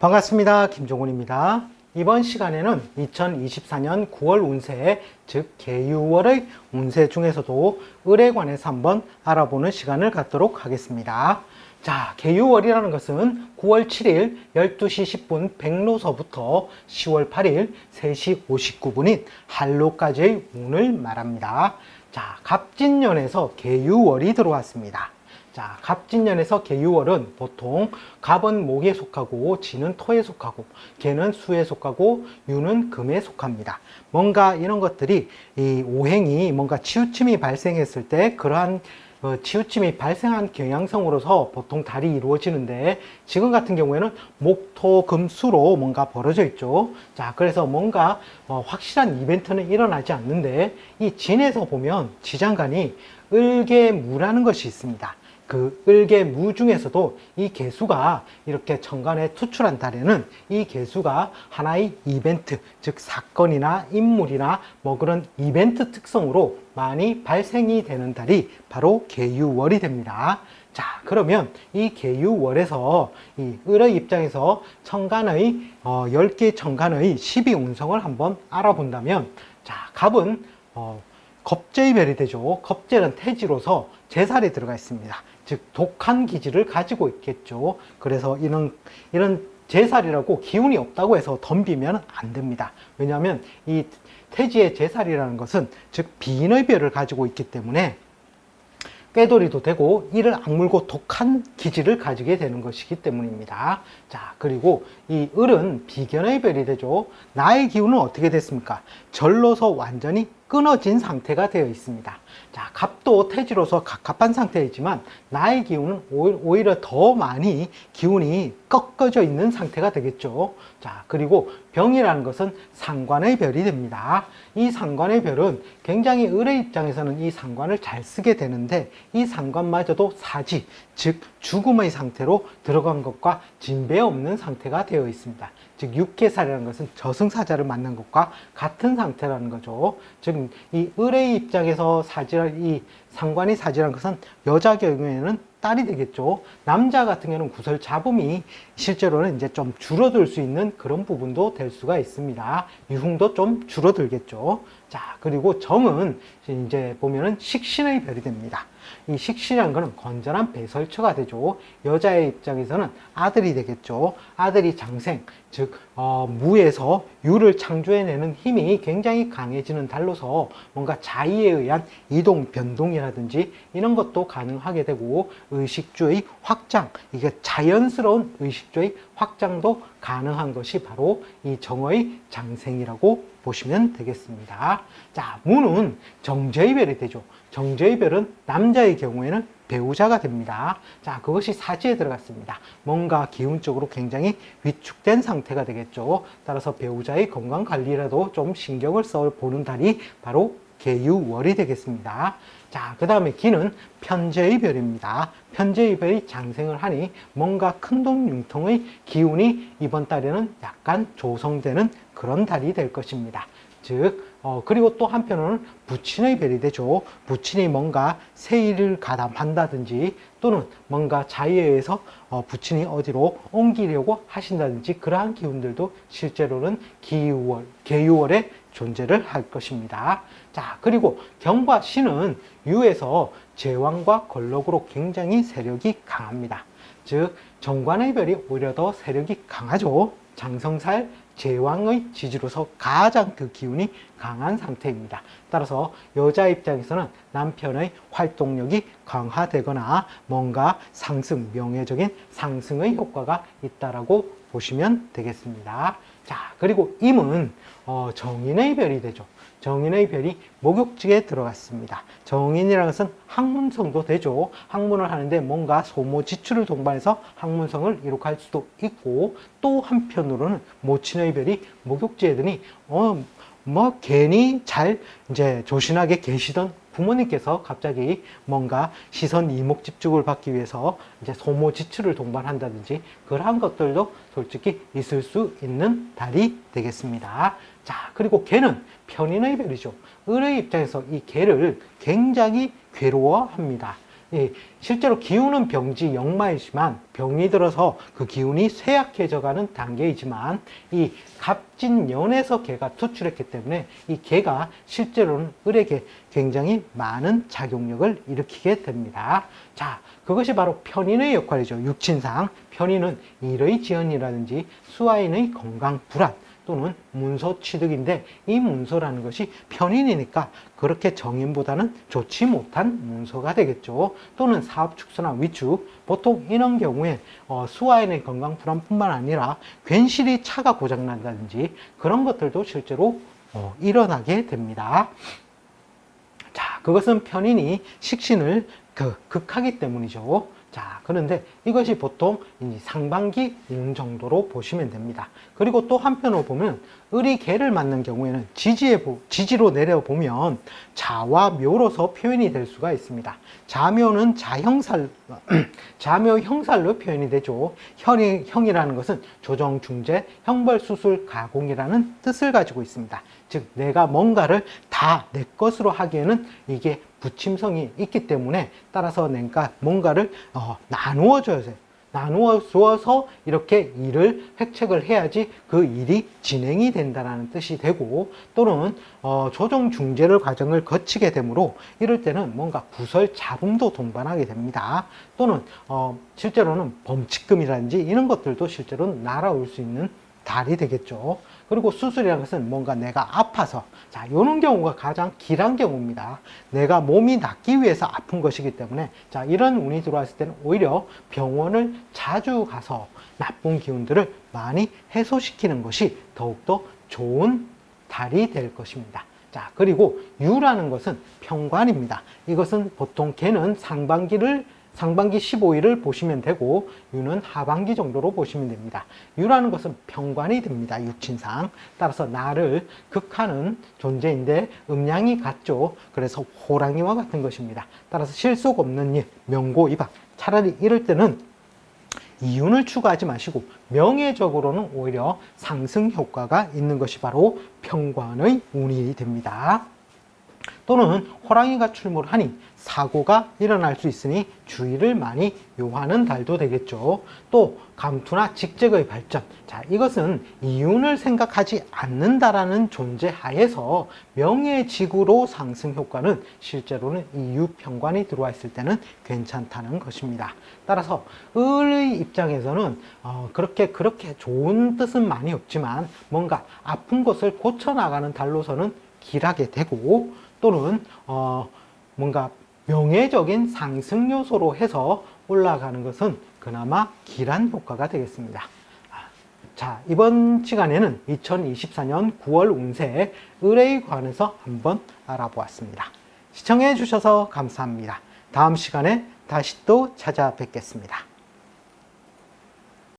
반갑습니다. 김종훈입니다. 이번 시간에는 2024년 9월 운세, 즉 계유월의 운세 중에서도 을에 관해서 한번 알아보는 시간을 갖도록 하겠습니다. 자, 계유월이라는 것은 9월 7일 12시 10분 백로서부터 10월 8일 3시 59분인 한로까지의 운을 말합니다. 자, 갑진년에서 계유월이 들어왔습니다. 자, 갑진년에서 계유월은 보통 갑은 목에 속하고 지는 토에 속하고 개는 수에 속하고 유는 금에 속합니다. 뭔가 이런 것들이 이 오행이 뭔가 치우침이 발생했을 때 그러한 치우침이 발생한 경향성으로서 보통 달이 이루어지는데 지금 같은 경우에는 목, 토, 금, 수로 뭔가 벌어져 있죠. 자, 그래서 뭔가 확실한 이벤트는 일어나지 않는데 이 진에서 보면 지장간이 을계무라는 것이 있습니다. 그 을계무 중에서도 이 개수가 이렇게 정관에 투출한 달에는 이 개수가 하나의 이벤트, 즉 사건이나 인물이나 뭐 그런 이벤트 특성으로 많이 발생이 되는 달이 바로 계유월이 됩니다. 자, 그러면 이 계유월에서 이 을의 입장에서 천간의 10개 천간의 12운성을 한번 알아본다면, 자, 갑은 겁재의 별이 되죠. 겁재는 태지로서 제살에 들어가 있습니다. 즉 독한 기질을 가지고 있겠죠. 그래서 이런 제살이라고 기운이 없다고 해서 덤비면 안 됩니다. 왜냐하면 이 태지의 제살이라는 것은 즉 비인의 별을 가지고 있기 때문에 꾀돌이도 되고 이를 악물고 독한 기질을 가지게 되는 것이기 때문입니다. 자, 그리고 이 을은 비견의 별이 되죠. 나의 기운은 어떻게 됐습니까? 절로서 완전히 끊어진 상태가 되어 있습니다. 자, 갑도 태지로서 갑갑한 상태이지만 나의 기운은 오히려 더 많이 기운이 꺾어져 있는 상태가 되겠죠. 자, 그리고 병이라는 것은 상관의 별이 됩니다. 이 상관의 별은 굉장히 을의 입장에서는 이 상관을 잘 쓰게 되는데 이 상관마저도 사지, 즉 죽음의 상태로 들어간 것과 진배 없는 상태가 되어 있습니다. 즉 육계살이라는 것은 저승사자를 만난 것과 같은 상태라는 거죠. 즉 이 을의 입장에서 이 상관이 사지라는 것은 여자 경우에는 딸이 되겠죠. 남자 같은 경우는 구설 잡음이 실제로는 이제 좀 줄어들 수 있는 그런 부분도 될 수가 있습니다. 유흥도 좀 줄어들겠죠. 자, 그리고 정은 이제 보면은 식신의 별이 됩니다. 이 식신이라는 것은 건전한 배설처가 되죠. 여자의 입장에서는 아들이 되겠죠. 아들이 장생, 즉 무에서 유를 창조해내는 힘이 굉장히 강해지는 달로서 뭔가 자의에 의한 이동, 변동이라든지 이런 것도 가능하게 되고 의식주의 확장, 이게 자연스러운 의식주의 확장도 가능한 것이 바로 이 정의 장생이라고 보시면 되겠습니다. 자, 무는 정제의 별이 되죠. 정제의 별은 남자의 경우에는 배우자가 됩니다. 자, 그것이 사지에 들어갔습니다. 뭔가 기운적으로 굉장히 위축된 상태가 되겠죠. 따라서 배우자의 건강 관리라도 좀 신경을 써 보는 달이 바로 계유월이 되겠습니다. 자, 그 다음에 기는 편재의 별입니다. 편재의 별이 장생을 하니 뭔가 큰돈융통의 기운이 이번 달에는 약간 조성되는 그런 달이 될 것입니다. 즉 그리고 또 한편으로는 부친의 별이 되죠. 부친이 뭔가 세일을 가담한다든지 또는 뭔가 자의에 의해서 부친이 어디로 옮기려고 하신다든지 그러한 기운들도 실제로는 계유월에 존재를 할 것입니다. 자, 그리고 경과 신은 유에서 제왕과 걸럭으로 굉장히 세력이 강합니다. 즉 정관의 별이 오히려 더 세력이 강하죠. 장성살 제왕의 지지로서 가장 그 기운이 강한 상태입니다. 따라서 여자 입장에서는 남편의 활동력이 강화되거나 뭔가 상승, 명예적인 상승의 효과가 있다라고 보시면 되겠습니다. 자, 그리고 임은 정인의 별이 되죠. 정인의 별이 목욕지에 들어갔습니다. 정인이라는 것은 학문성도 되죠. 학문을 하는데 뭔가 소모 지출을 동반해서 학문성을 이룩할 수도 있고 또 한편으로는 모친의 별이 목욕지에 드니 뭐 괜히 잘 이제 조신하게 계시던 부모님께서 갑자기 뭔가 시선 이목 집중을 받기 위해서 이제 소모 지출을 동반한다든지 그러한 것들도 솔직히 있을 수 있는 달이 되겠습니다. 자, 그리고 개는 편인의 별이죠. 을의 입장에서 이 개를 굉장히 괴로워합니다. 실제로 기운은 병지 역마이지만 병이 들어서 그 기운이 쇠약해져가는 단계이지만 이 갑진연에서 개가 투출했기 때문에 이 개가 실제로는 을에게 굉장히 많은 작용력을 일으키게 됩니다. 자, 그것이 바로 편인의 역할이죠. 육친상 편인은 일의 지연이라든지 수하인의 건강 불안 또는 문서 취득인데 이 문서라는 것이 편인이니까 그렇게 정인보다는 좋지 못한 문서가 되겠죠. 또는 사업 축소나 위축, 보통 이런 경우에 수하인의 건강 불안뿐만 아니라 괜시리 차가 고장난다든지 그런 것들도 실제로 일어나게 됩니다. 자, 그것은 편인이 식신을 극하기 때문이죠. 자, 그런데 이것이 보통 상반기 운 정도로 보시면 됩니다. 그리고 또 한편으로 보면 을이 개를 맞는 경우에는 지지로 내려보면 자와 묘로서 표현이 될 수가 있습니다. 자묘는 자묘 형살로 표현이 되죠. 형이라는 것은 조정, 중재, 형벌, 수술, 가공이라는 뜻을 가지고 있습니다. 즉 내가 뭔가를 다 내 것으로 하기에는 이게 부침성이 있기 때문에 따라서 내가 뭔가를 나누어 줘야 돼요. 나누어 주어서 이렇게 일을 획책을 해야지 그 일이 진행이 된다는 뜻이 되고 또는 조정 중재를 과정을 거치게 되므로 이럴 때는 뭔가 구설 잡음도 동반하게 됩니다. 또는 실제로는 범칙금이라든지 이런 것들도 실제로는 날아올 수 있는 달이 되겠죠. 그리고 수술이라는 것은 뭔가 내가 아파서 자, 이런 경우가 가장 길한 경우입니다. 내가 몸이 낫기 위해서 아픈 것이기 때문에 자, 이런 운이 들어왔을 때는 오히려 병원을 자주 가서 나쁜 기운들을 많이 해소시키는 것이 더욱더 좋은 달이 될 것입니다. 자, 그리고 유라는 것은 평관입니다. 이것은 보통 개는 상반기 15일을 보시면 되고 유는 하반기 정도로 보시면 됩니다. 유라는 것은 평관이 됩니다. 육친상. 따라서 나를 극하는 존재인데 음양이 같죠. 그래서 호랑이와 같은 것입니다. 따라서 실속 없는 일, 명고이박. 차라리 이럴 때는 이윤을 추구하지 마시고 명예적으로는 오히려 상승 효과가 있는 것이 바로 평관의 운이 됩니다. 또는 호랑이가 출몰을 하니 사고가 일어날 수 있으니 주의를 많이 요하는 달도 되겠죠. 또 감투나 직책의 발전. 자, 이것은 이윤을 생각하지 않는다라는 존재 하에서 명예직으로 상승 효과는 실제로는 이유평관이 들어와 있을 때는 괜찮다는 것입니다. 따라서 을의 입장에서는 그렇게 좋은 뜻은 많이 없지만 뭔가 아픈 것을 고쳐나가는 달로서는 길하게 되고 또는 뭔가 명예적인 상승 요소로 해서 올라가는 것은 그나마 길한 효과가 되겠습니다. 자, 이번 시간에는 2024년 9월 운세 을에 관해서 한번 알아보았습니다. 시청해 주셔서 감사합니다. 다음 시간에 다시 또 찾아뵙겠습니다.